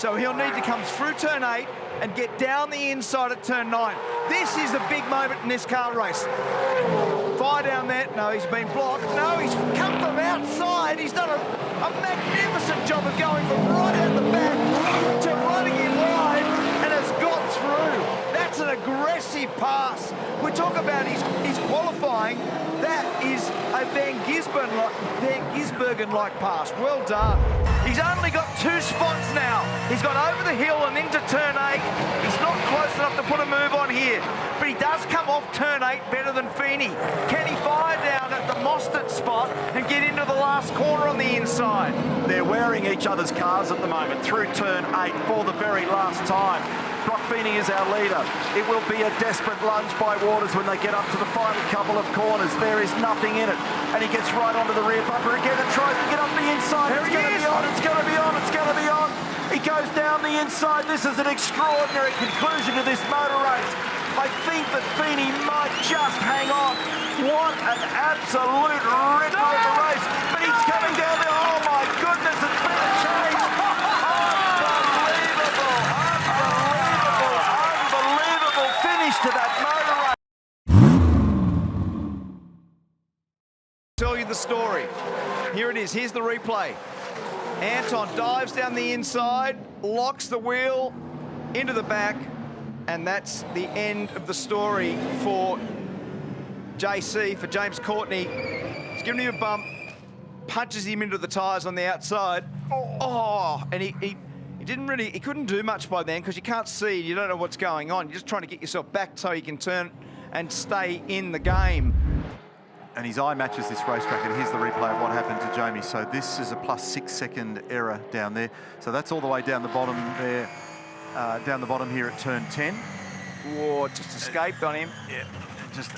So he'll need to come through turn 8 and get down the inside at turn 9. This is a big moment in this car race. Fire down there. No, he's been blocked. No, he's come from outside. He's done a magnificent job of going from right out the back to running in wide and has got through. That's an aggressive pass. We talk about his qualifying. That is a Van Gisbergen-like pass. Well done. He's only got 2 spots now. He's gone over the hill and into turn 8. He's not close enough to put a move on here, but he does come off turn 8 better than Feeney. Can he fire down at the Mostert spot and get into the last corner on the inside? They're wearing each other's cars at the moment through turn 8 for the very last time. Brock Feeney is our leader. It will be a desperate lunge by Waters when they get up to the final couple of corners. There is nothing in it. And he gets right onto the rear bumper again and tries to get up the inside. It's going to be on, it's going to be on, it's going to be on. He goes down the inside. This is an extraordinary conclusion to this motor race. I think that Feeney might just hang on. What an absolute rip of the race. But he's coming down there. Oh my goodness, it's been a change. Unbelievable finish to that motor race. Tell you the story. Here it is. Here's the replay. Anton dives down the inside, locks the wheel into the back, and that's the end of the story for JC, for James Courtney. He's giving him a bump, punches him into the tyres on the outside. Oh, and he couldn't do much by then because you can't see, you don't know what's going on. You're just trying to get yourself back so you can turn and stay in the game. And his eye matches this racetrack, and here's the replay of what happened to Jamie. So this is a +6 second error down there. So that's all the way down the bottom there, down the bottom here at turn 10. Whoa, just escaped on him. Yeah,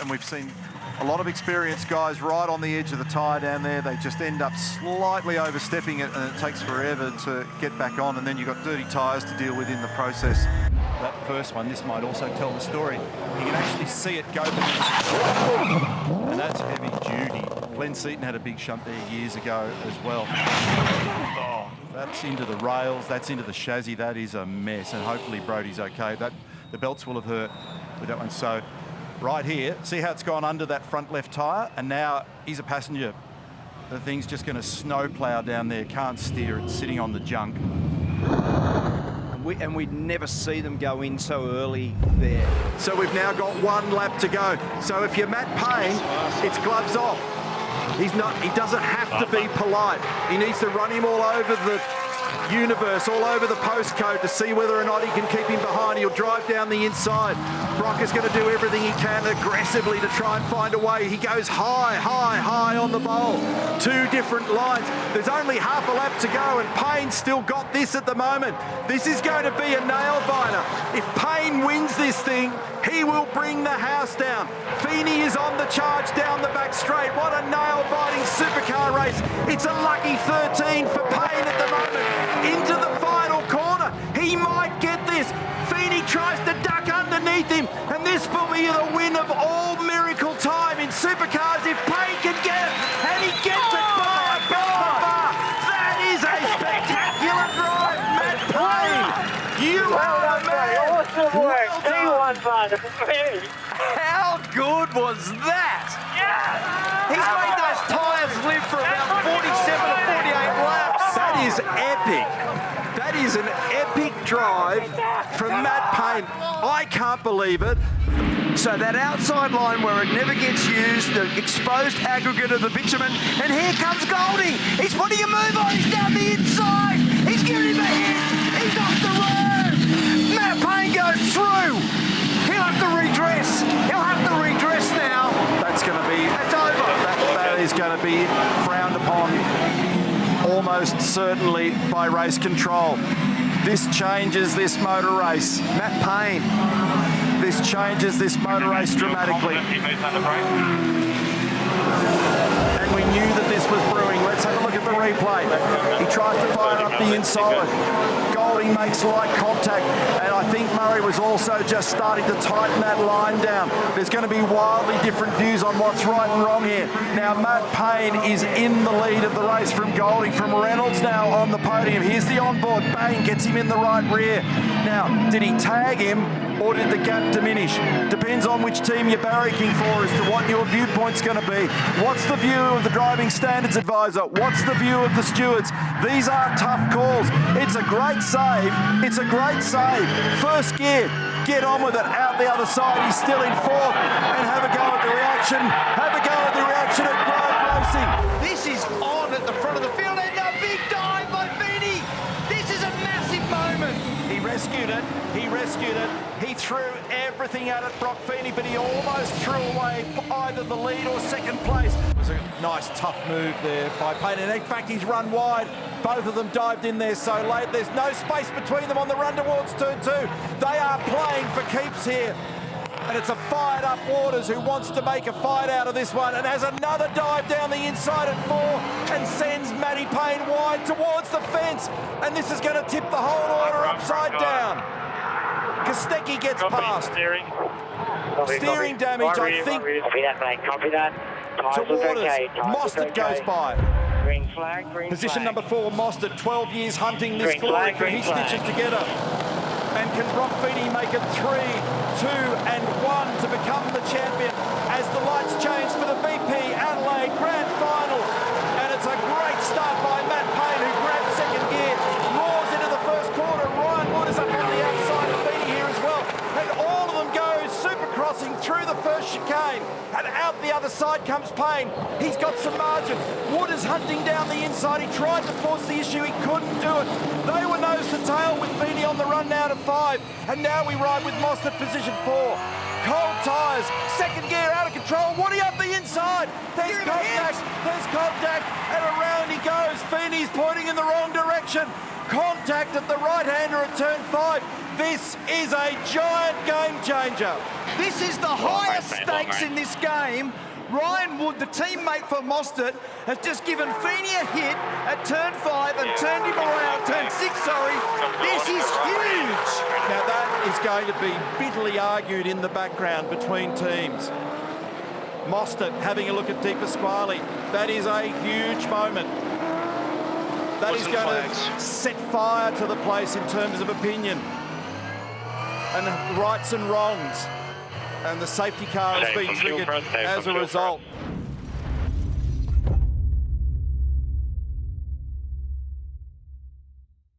and we've seen a lot of experienced guys right on the edge of the tyre down there. They just end up slightly overstepping it, and it takes forever to get back on, and then you've got dirty tyres to deal with in the process. That first one, this might also tell the story. You can actually see it go, and that's heavy duty. Glenn Seaton had a big shunt there years ago as well. Oh, that's into the rails, that's into the chassis. That is a mess, and hopefully Brodie's okay. The belts will have hurt with that one. So right here, see how it's gone under that front left tyre, and now he's a passenger. The thing's just going to snowplow down there, can't steer, it's sitting on the junk. And we'd never see them go in so early there. So we've now got 1 lap to go. So if you're Matt Payne, it's gloves off. He doesn't have to be polite. He needs to run him all over the universe, all over the postcode to see whether or not he can keep him behind. He'll drive down the inside. Brock is going to do everything he can aggressively to try and find a way. He goes high, high, high on the bowl. 2 different lines. There's only half a lap to go, and Payne's still got this at the moment. This is going to be a nail-biter. If Payne wins this thing, he will bring the house down. Feeney is on the charge down the back straight. What a nail-biting supercar race. It's a lucky 13 for Payne at the moment. Into the final corner. He might get this. Feeney tries to duck underneath him, and this will be the win of all miracle time in supercars if Payne can get it, and he gets it by a bar. That is a spectacular drive, Matt Payne. You are a man. Awesome work. P1 fun. How good was that? Yeah. He's made those tyres live for about 47 or 48 laps. That is epic. That is an epic drive from Matt Payne. I can't believe it. So that outside line where it never gets used, the exposed aggregate of the bitumen, and here comes Goldie. He's putting a move on, he's down the inside. He's giving him a hit. He's off the road. Matt Payne goes through. He'll have to redress. He'll have to redress now. That's going to be... It's over. That is going to be frowned upon almost certainly by race control. This changes this motor race. Matt Payne. This changes this motor race dramatically. And we knew that this was brewing. Let's have a look at the replay. He tries to fire up the inside. Golding makes light contact, and I think Murray was also just starting to tighten that line down. There's going to be wildly different views on what's right and wrong here. Now, Matt Payne is in the lead of the race from Golding, from Reynolds now on the podium. Here's the onboard, bang, gets him in the right rear. Now, did he tag him, or did the gap diminish? Depends on which team you're barracking for as to what your viewpoint's going to be. What's the view of the driving standards advisor? What's the view of the stewards? These are tough calls. It's a great save. It's a great save. First gear, get on with it. Out the other side, he's still in fourth. And have a go at the reaction. Have a go at the reaction at Grove Racing. This is on at the front of the field, and a big dive by Feeney. This is a massive moment. He rescued it. He rescued it. He threw everything at it, Brock Feeney, but he almost threw away either the lead or second place. It was a nice, tough move there by Payne. And in fact, he's run wide. Both of them dived in there so late. There's no space between them on the run towards turn two. They are playing for keeps here. And it's a fired up Waters who wants to make a fight out of this one and has another dive down the inside at four and sends Matty Payne wide towards the fence. And this is going to tip the whole order upside down. Kostecki gets past. Steering damage, I think, Copy that, mate. Copy that. to Waters. Mostert goes by. Green flag, green Position flag. number 4, Mostert, 12 years hunting this Green glory. flag, Can he green stitch flag. it together? And can Brock Feeney make it 3, 2 and 1 to become the champion as the lights change for the BP Adelaide Grand Final? And it's a great start by Matt Payne, who grabs second gear, roars into the first quarter. Ryan Wood is up on the outside of Feeney here as well. And all of them go super crossing through the first chicane. And out the other side comes Payne. He's got some margin. Wood is hunting down the inside. He tried to force the issue. He couldn't do it. They were nose to tail with Feeney on the run now to 5. And now we ride with Mostert position 4. Cold tyres. Second gear out of control. Woody up the inside. There's contact. There's contact. And around he goes. Feeney's pointing in the wrong direction. Contact at the right-hander at turn 5. This is a giant game changer. This is the highest stakes in this game. Ryan Wood, the teammate for Mostert, has just given Feeney a hit at turn 5 and turned him around, turn 6, sorry. This is huge. Now that is going to be bitterly argued in the background between teams. Mostert having a look at De Pasquale. That is a huge moment. That is going to set fire to the place in terms of opinion and rights and wrongs. And the safety car has been triggered as a result.